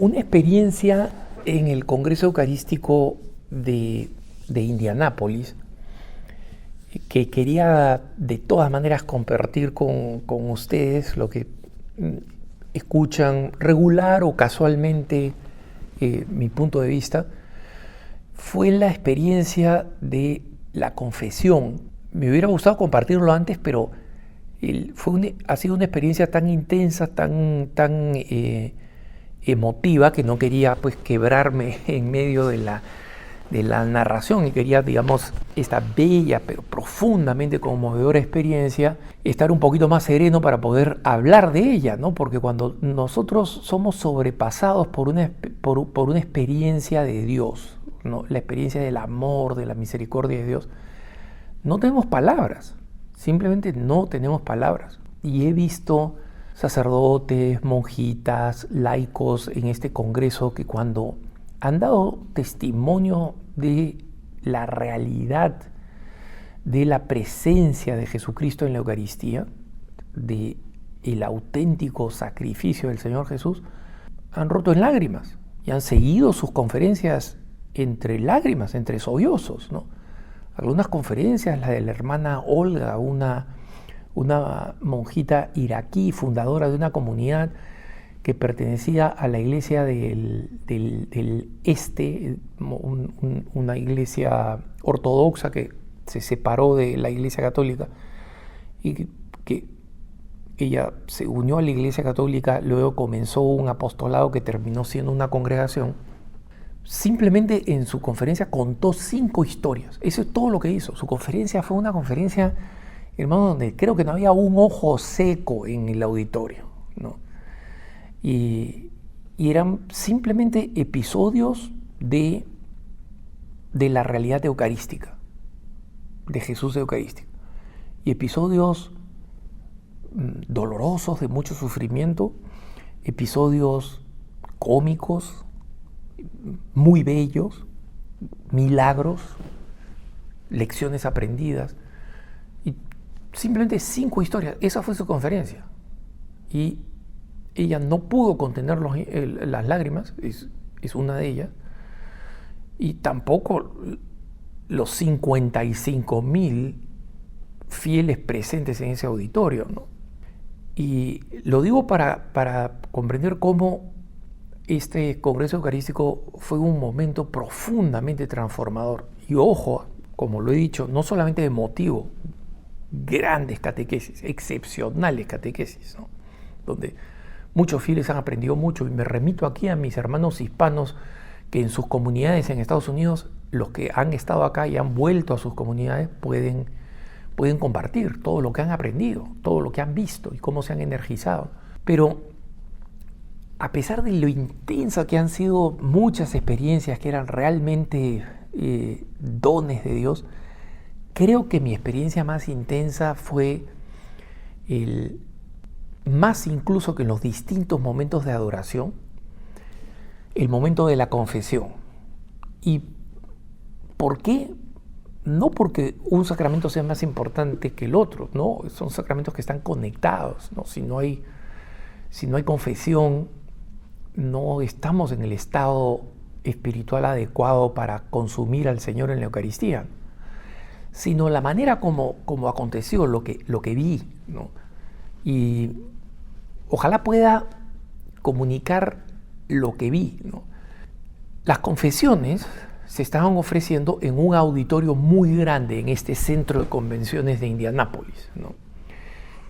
Una experiencia en el Congreso Eucarístico de Indianápolis que quería de todas maneras compartir con ustedes, lo que escuchan regular o casualmente mi punto de vista, fue la experiencia de la confesión. Me hubiera gustado compartirlo antes, pero ha sido una experiencia tan intensa, tan emotiva, que no quería pues quebrarme en medio de la narración y quería, digamos, esta bella pero profundamente conmovedora experiencia, estar un poquito más sereno para poder hablar de ella, ¿no? Porque cuando nosotros somos sobrepasados por una experiencia de Dios, ¿no? La experiencia del amor, de la misericordia de Dios, no tenemos palabras, simplemente no tenemos palabras. Y he visto sacerdotes, monjitas, laicos en este congreso que cuando han dado testimonio de la realidad de la presencia de Jesucristo en la Eucaristía, de el auténtico sacrificio del Señor Jesús, han roto en lágrimas y han seguido sus conferencias entre lágrimas, entre sollozos, ¿no? Algunas conferencias, la de la hermana Olga, una monjita iraquí, fundadora de una comunidad que pertenecía a la iglesia del este, una iglesia ortodoxa que se separó de la iglesia católica y que ella se unió a la iglesia católica, luego comenzó un apostolado que terminó siendo una congregación. Simplemente en su conferencia contó 5 historias. Eso es todo lo que hizo. Su conferencia fue una conferencia, hermano, donde creo que no había un ojo seco en el auditorio, ¿no? Y eran simplemente episodios de la realidad eucarística, de Jesús eucarístico. Y episodios dolorosos, de mucho sufrimiento, episodios cómicos, muy bellos, milagros, lecciones aprendidas, y simplemente 5 historias. Esa fue su conferencia. Y ella no pudo contener las lágrimas, es una de ellas, y tampoco los 55,000 fieles presentes en ese auditorio, ¿no? Y lo digo para comprender cómo este Congreso Eucarístico fue un momento profundamente transformador. Y ojo, como lo he dicho, no solamente emotivo, grandes catequesis, excepcionales catequesis, ¿no? Donde muchos fieles han aprendido mucho, y me remito aquí a mis hermanos hispanos que en sus comunidades en Estados Unidos, los que han estado acá y han vuelto a sus comunidades, pueden compartir todo lo que han aprendido, todo lo que han visto y cómo se han energizado. Pero a pesar de lo intensa que han sido muchas experiencias que eran realmente dones de Dios, creo que mi experiencia más intensa fue más incluso que en los distintos momentos de adoración, el momento de la confesión. ¿Y por qué? No porque un sacramento sea más importante que el otro, no, son sacramentos que están conectados, ¿no? Si no hay confesión, no estamos en el estado espiritual adecuado para consumir al Señor en la Eucaristía, sino la manera como aconteció, lo que vi, ¿no? Y ojalá pueda comunicar lo que vi, ¿no? Las confesiones se estaban ofreciendo en un auditorio muy grande en este centro de convenciones de Indianápolis, ¿no?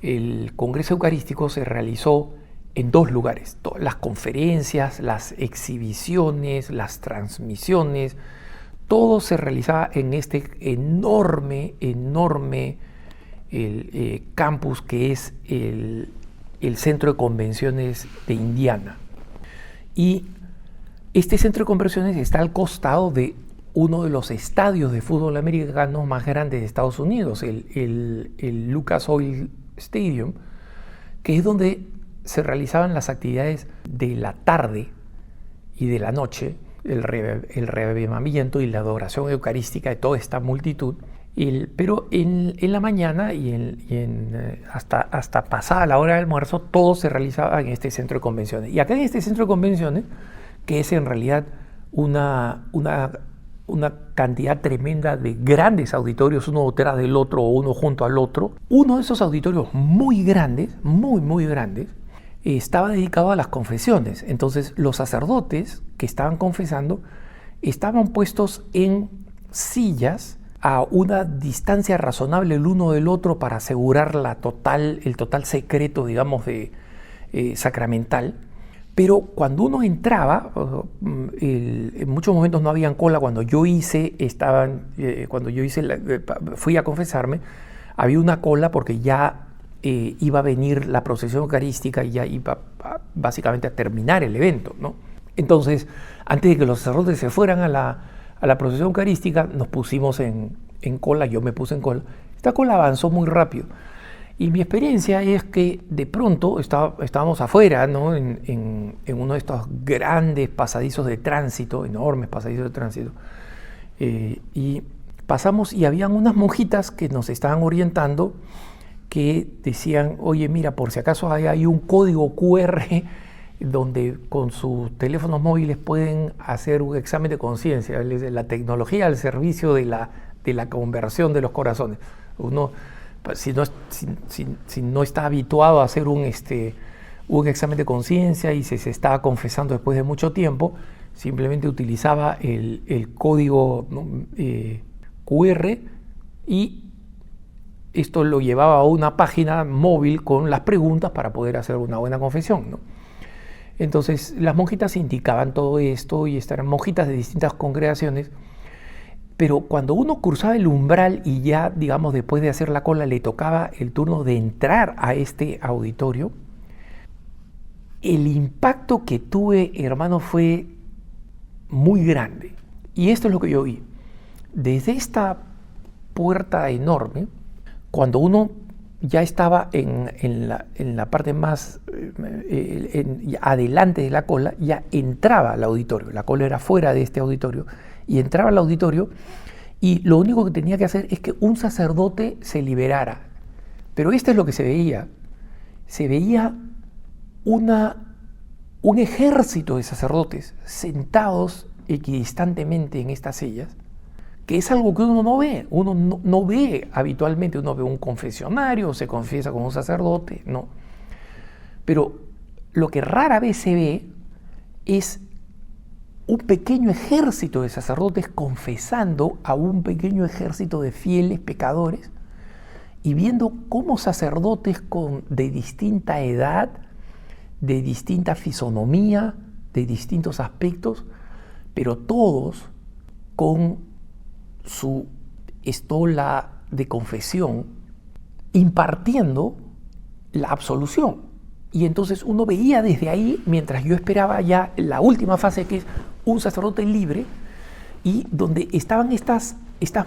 El Congreso Eucarístico se realizó en 2 lugares. Las conferencias, las exhibiciones, las transmisiones, todo se realizaba en este enorme campus que es el Centro de Convenciones de Indiana. Y este centro de convenciones está al costado de uno de los estadios de fútbol americano más grandes de Estados Unidos, el Lucas Oil Stadium, que es donde se realizaban las actividades de la tarde y de la noche, el reavivamiento y la adoración eucarística de toda esta multitud. Pero en la mañana hasta pasada la hora del almuerzo, todo se realizaba en este centro de convenciones. Y acá en este centro de convenciones que es en realidad una cantidad tremenda de grandes auditorios, uno detrás del otro o uno junto al otro. Uno de esos auditorios muy grandes, muy grandes, estaba dedicado a las confesiones. Entonces los sacerdotes que estaban confesando estaban puestos en sillas a una distancia razonable el uno del otro para asegurar el total secreto, digamos, sacramental. Pero cuando uno entraba, en muchos momentos no habían cola. Cuando yo fui a confesarme, había una cola porque ya iba a venir la procesión eucarística y ya iba básicamente a terminar el evento, ¿no? Entonces, antes de que los sacerdotes se fueran a la procesión eucarística, nos pusimos en cola, yo me puse en cola. Esta cola avanzó muy rápido. Y mi experiencia es que de pronto estábamos afuera, ¿no? en uno de estos grandes pasadizos de tránsito, enormes pasadizos de tránsito, y pasamos y habían unas monjitas que nos estaban orientando, que decían, oye, mira, por si acaso hay un código QR donde con sus teléfonos móviles pueden hacer un examen de conciencia, la tecnología al servicio de la conversión de los corazones. Uno, si no está habituado a hacer un examen de conciencia y se estaba confesando después de mucho tiempo, simplemente utilizaba el código, ¿no? QR, y esto lo llevaba a una página móvil con las preguntas para poder hacer una buena confesión, ¿no? Entonces las monjitas indicaban todo esto y eran monjitas de distintas congregaciones. Pero cuando uno cruzaba el umbral y ya, digamos, después de hacer la cola, le tocaba el turno de entrar a este auditorio, el impacto que tuve, hermano, fue muy grande. Y esto es lo que yo vi. Desde esta puerta enorme, cuando uno ya estaba en la parte más adelante de la cola, ya entraba al auditorio. La cola era fuera de este auditorio. Y entraba al auditorio y lo único que tenía que hacer es que un sacerdote se liberara. Pero esto es lo que se veía. Se veía un ejército de sacerdotes sentados equidistantemente en estas sillas, que es algo que uno no ve. Uno no ve habitualmente. Uno ve un confesionario, se confiesa con un sacerdote, no. Pero lo que rara vez se ve es un pequeño ejército de sacerdotes confesando a un pequeño ejército de fieles pecadores, y viendo cómo sacerdotes de distinta edad, de distinta fisonomía, de distintos aspectos, pero todos con su estola de confesión, impartiendo la absolución. Y entonces uno veía desde ahí, mientras yo esperaba ya la última fase, que es un sacerdote libre, y donde estaban estas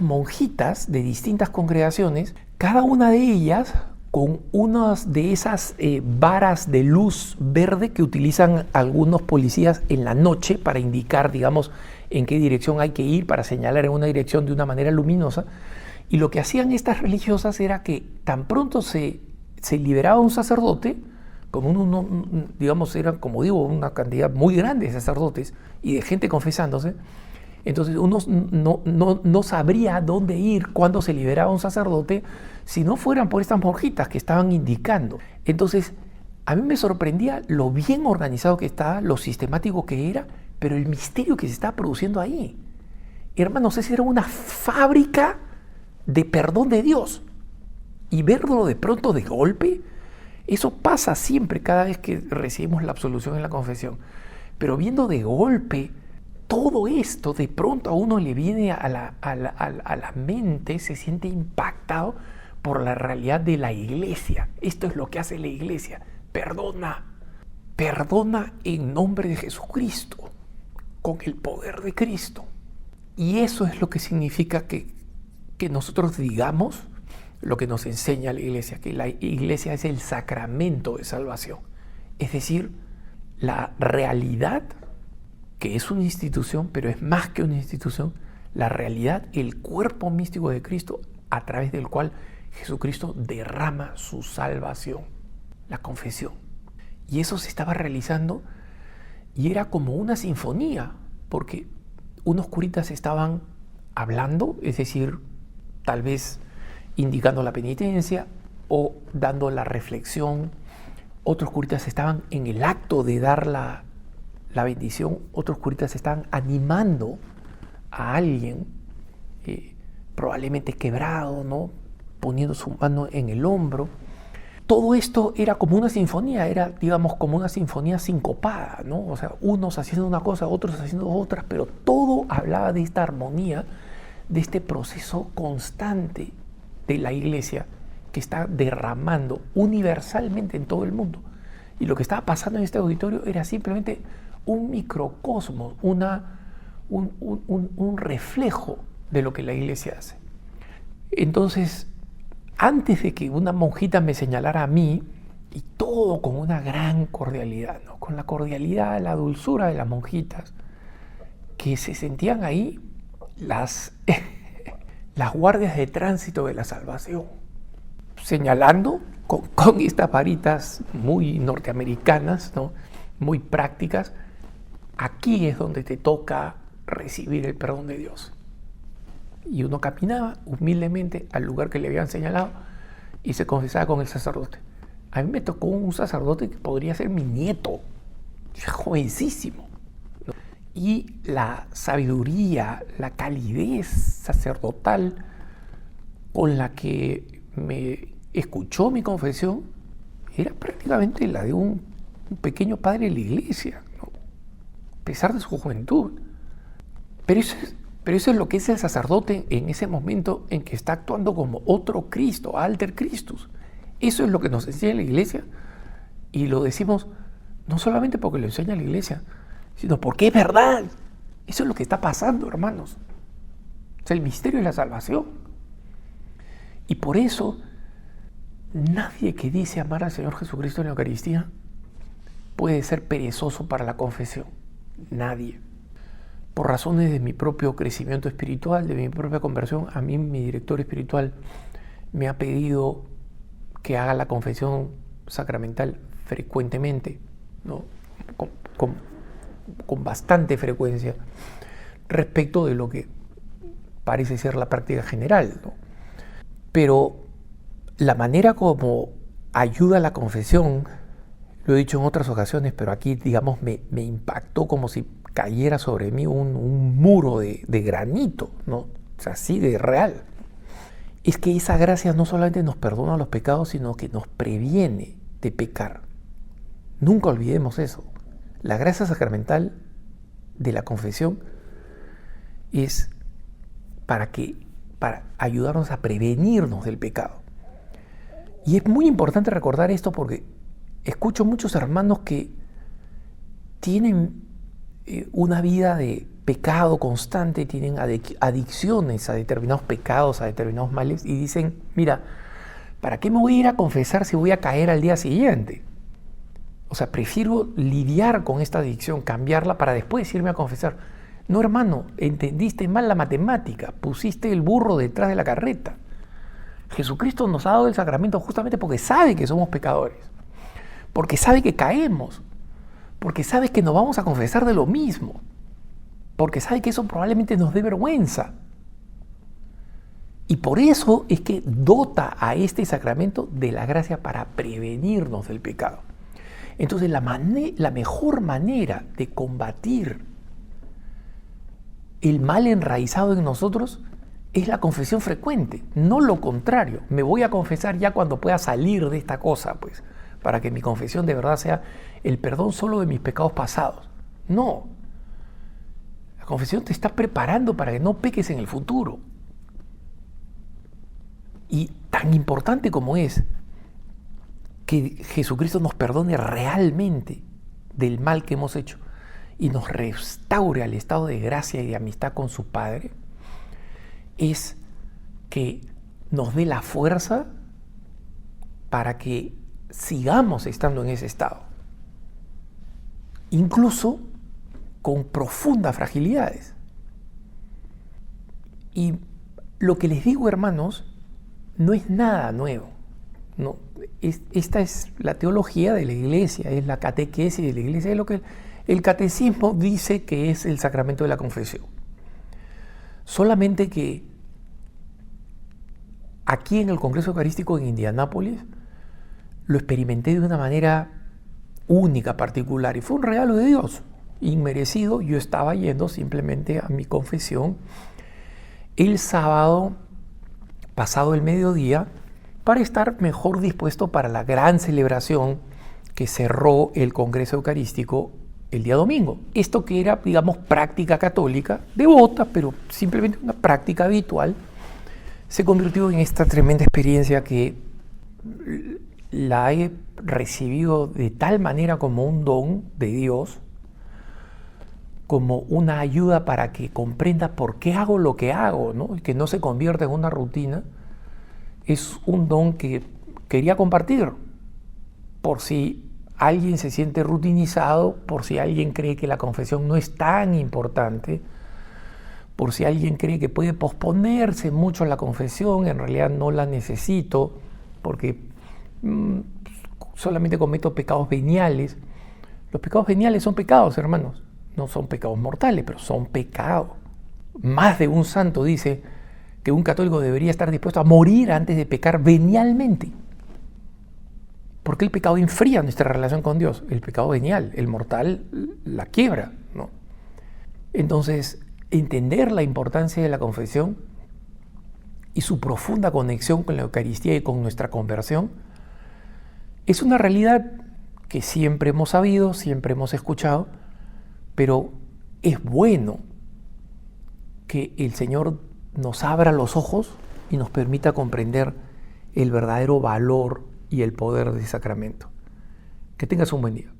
monjitas de distintas congregaciones, cada una de ellas con unas de esas varas de luz verde que utilizan algunos policías en la noche para indicar, digamos, en qué dirección hay que ir, para señalar en una dirección de una manera luminosa. Y lo que hacían estas religiosas era que tan pronto se liberaba un sacerdote, como digamos, eran, como digo, una cantidad muy grande de sacerdotes y de gente confesándose, entonces uno no sabría dónde ir cuando se liberaba un sacerdote si no fueran por estas monjitas que estaban indicando. Entonces, a mí me sorprendía lo bien organizado que estaba, lo sistemático que era, pero el misterio que se estaba produciendo ahí. Hermanos, esa era una fábrica de perdón de Dios. Y verlo de pronto de golpe, eso pasa siempre cada vez que recibimos la absolución en la confesión. Pero viendo de golpe todo esto, de pronto a uno le viene a la mente, se siente impactado por la realidad de la iglesia. Esto es lo que hace la iglesia. Perdona en nombre de Jesucristo, con el poder de Cristo. Y eso es lo que significa que nosotros digamos lo que nos enseña la iglesia, que la iglesia es el sacramento de salvación. Es decir, la realidad, que es una institución, pero es más que una institución, la realidad, el cuerpo místico de Cristo, a través del cual Jesucristo derrama su salvación, la confesión. Y eso se estaba realizando Y era como una sinfonía, porque unos curitas estaban hablando, es decir, tal vez indicando la penitencia o dando la reflexión. Otros curitas estaban en el acto de dar la bendición. Otros curitas estaban animando a alguien, probablemente quebrado, ¿no? Poniendo su mano en el hombro. Todo esto era como una sinfonía, era, digamos, como una sinfonía sincopada, ¿no? O sea, unos haciendo una cosa, otros haciendo otras, pero todo hablaba de esta armonía, de este proceso constante de la iglesia que está derramando universalmente en todo el mundo. Y lo que estaba pasando en este auditorio era simplemente un microcosmos, un reflejo de lo que la iglesia hace. Entonces, antes de que una monjita me señalara a mí, y todo con una gran cordialidad, ¿no? Con la cordialidad, la dulzura de las monjitas, que se sentían ahí las guardias de tránsito de la salvación, señalando con estas varitas muy norteamericanas, ¿no? Muy prácticas. Aquí es donde te toca recibir el perdón de Dios. Y uno caminaba humildemente al lugar que le habían señalado y se confesaba con el sacerdote. A mí me tocó un sacerdote que podría ser mi nieto, jovencísimo, ¿no? Y la sabiduría, la calidez sacerdotal con la que me escuchó mi confesión era prácticamente la de un pequeño padre de la iglesia, ¿no? A pesar de su juventud. Pero eso es lo que es el sacerdote en ese momento en que está actuando como otro Cristo, alter Christus. Eso es lo que nos enseña la iglesia, y lo decimos no solamente porque lo enseña la iglesia, sino porque es verdad. Eso es lo que está pasando, hermanos. Es el misterio de la salvación. Y por eso, nadie que dice amar al Señor Jesucristo en la Eucaristía puede ser perezoso para la confesión. Nadie. Por razones de mi propio crecimiento espiritual, de mi propia conversión, a mí mi director espiritual me ha pedido que haga la confesión sacramental frecuentemente, ¿no? Con bastante frecuencia, respecto de lo que parece ser la práctica general, ¿no? Pero la manera como ayuda a la confesión, lo he dicho en otras ocasiones, pero aquí, digamos, me impactó como si cayera sobre mí un muro de granito, ¿no? O sea, así de real. Es que esa gracia no solamente nos perdona los pecados, sino que nos previene de pecar. Nunca olvidemos eso. La gracia sacramental de la confesión es para ayudarnos a prevenirnos del pecado. Y es muy importante recordar esto porque escucho muchos hermanos que tienen una vida de pecado constante, tienen adicciones a determinados pecados, a determinados males, y dicen, mira, ¿para qué me voy a ir a confesar si voy a caer al día siguiente? O sea, prefiero lidiar con esta adicción, cambiarla para después irme a confesar. No, hermano, entendiste mal la matemática, pusiste el burro detrás de la carreta. Jesucristo nos ha dado el sacramento justamente porque sabe que somos pecadores, porque sabe que caemos, porque sabe que nos vamos a confesar de lo mismo, porque sabe que eso probablemente nos dé vergüenza. Y por eso es que dota a este sacramento de la gracia para prevenirnos del pecado. Entonces la mejor manera de combatir el mal enraizado en nosotros es la confesión frecuente, no lo contrario. Me voy a confesar ya cuando pueda salir de esta cosa, pues, para que mi confesión de verdad sea el perdón solo de mis pecados pasados. No. La confesión te está preparando para que no peques en el futuro. Y tan importante como es que Jesucristo nos perdone realmente del mal que hemos hecho y nos restaure al estado de gracia y de amistad con su Padre, es que nos dé la fuerza para que sigamos estando en ese estado, incluso con profundas fragilidades. Y lo que les digo, hermanos, no es nada nuevo. No, esta es la teología de la iglesia, es la catequesis de la iglesia, es El catecismo dice que es el sacramento de la confesión. Solamente que aquí en el Congreso Eucarístico en Indianápolis lo experimenté de una manera única, particular, y fue un regalo de Dios, inmerecido. Yo estaba yendo simplemente a mi confesión el sábado pasado el mediodía para estar mejor dispuesto para la gran celebración que cerró el Congreso Eucarístico el día domingo. Esto que era, digamos, práctica católica, devota, pero simplemente una práctica habitual, se convirtió en esta tremenda experiencia que la he recibido de tal manera como un don de Dios, como una ayuda para que comprenda por qué hago lo que hago, ¿no? Y que no se convierta en una rutina. Es un don que quería compartir, por si alguien se siente rutinizado, por si alguien cree que la confesión no es tan importante, por si alguien cree que puede posponerse mucho la confesión, en realidad no la necesito, porque solamente cometo pecados veniales. Los pecados veniales son pecados, hermanos, no son pecados mortales, pero son pecados. Más de un santo dice que un católico debería estar dispuesto a morir antes de pecar venialmente. Porque el pecado enfría nuestra relación con Dios. El pecado venial, el mortal, la quiebra, ¿no? Entonces, entender la importancia de la confesión y su profunda conexión con la Eucaristía y con nuestra conversión es una realidad que siempre hemos sabido, siempre hemos escuchado, pero es bueno que el Señor nos abra los ojos y nos permita comprender el verdadero valor y el poder del sacramento. Que tengas un buen día.